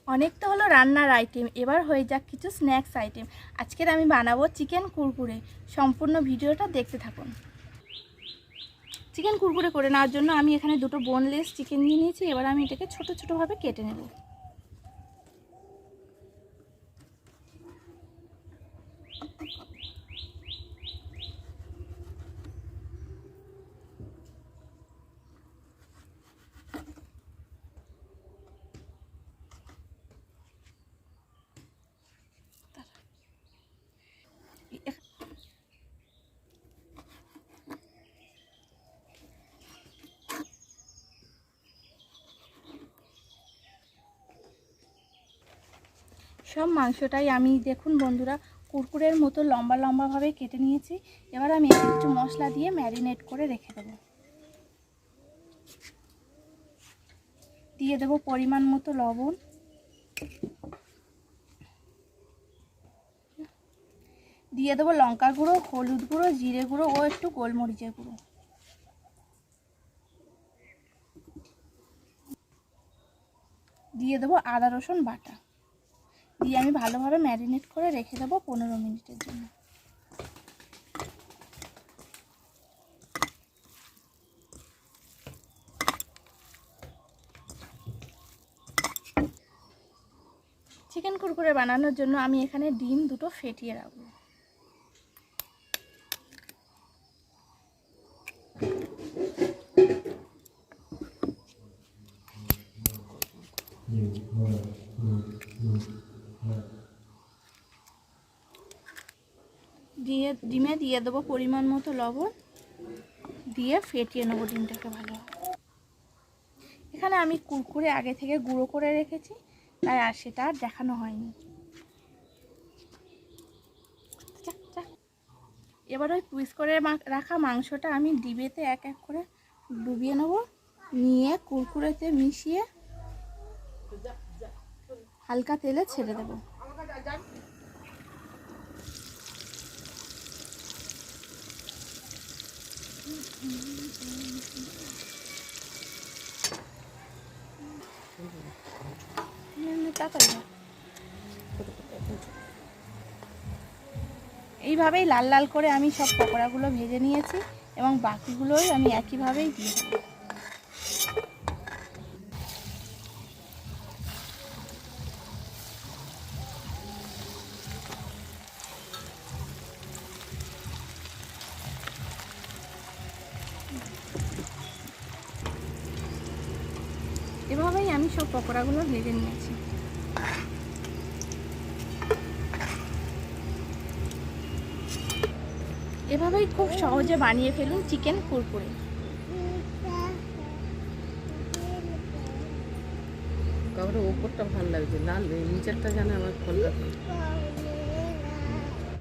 অনেক তো হলো রান্নার আইটেম, এবার হয়ে যাক কিছু স্ন্যাক্স আইটেম। আজকের আমি বানাবো চিকেন কুরকুরে। সম্পূর্ণ ভিডিওটা দেখতে থাকুন। চিকেন কুরকুরে করে নেওয়ার জন্য আমি এখানে দুটো বোনলেস চিকেন নিয়ে নিয়েছি। এবার আমি এটাকে ছোট ছোটোভাবে কেটে নেব। সব মাংসটাই আমি দেখুন বন্ধুরা কুরকুরের মতো লম্বা লম্বাভাবে কেটে নিয়েছি। এবার আমি একটু মশলা দিয়ে ম্যারিনেট করে রেখে দেব। দিয়ে দেব পরিমাণ মতো লবণ, দিয়ে দেবো লঙ্কার গুঁড়ো, হলুদ গুঁড়ো, জিরে গুঁড়ো ও একটু গোলমরিচের গুঁড়ো। দিয়ে দেবো আদা রসুন বাটা। দিয়ে আমি ভালোভাবে ম্যারিনেট করে রেখে দেবো 15 মিনিটের জন্য। চিকেন কুরকুরে বানানোর জন্য আমি এখানে ডিম দুটো ফেটিয়ে রাখবো। ডিমে দিয়ে দেবো পরিমাণ মতো লবণ, দিয়ে ফেটিয়ে নেবো ডিমটাকে ভালো। এখানে আমি কুরকুরে আগে থেকে গুঁড়ো করে রেখেছি, তাই আর সেটা আর দেখানো হয়নি। এবার ওই পিস করে রাখা মাংসটা আমি ডিবেতে এক এক করে ডুবিয়ে নেব, নিয়ে কুরকুরেতে মিশিয়ে হালকা তেলে ছেড়ে দেব। এইভাবেই লাল লাল করে আমি সব পকোড়াগুলো ভেজে নিয়েছি এবং বাকিগুলোই আমি একইভাবেই দিয়ে দেবো। এভাবেই আমি সব পকোড়াগুলো ভেজে নিয়েছি। এভাবেই খুব সহজে বানিয়ে ফেলুন চিকেন কুরকুরে। কারণ ওপরটা ভালো লাগছে, লাল নিচেরটা জানে আমার ফলটা।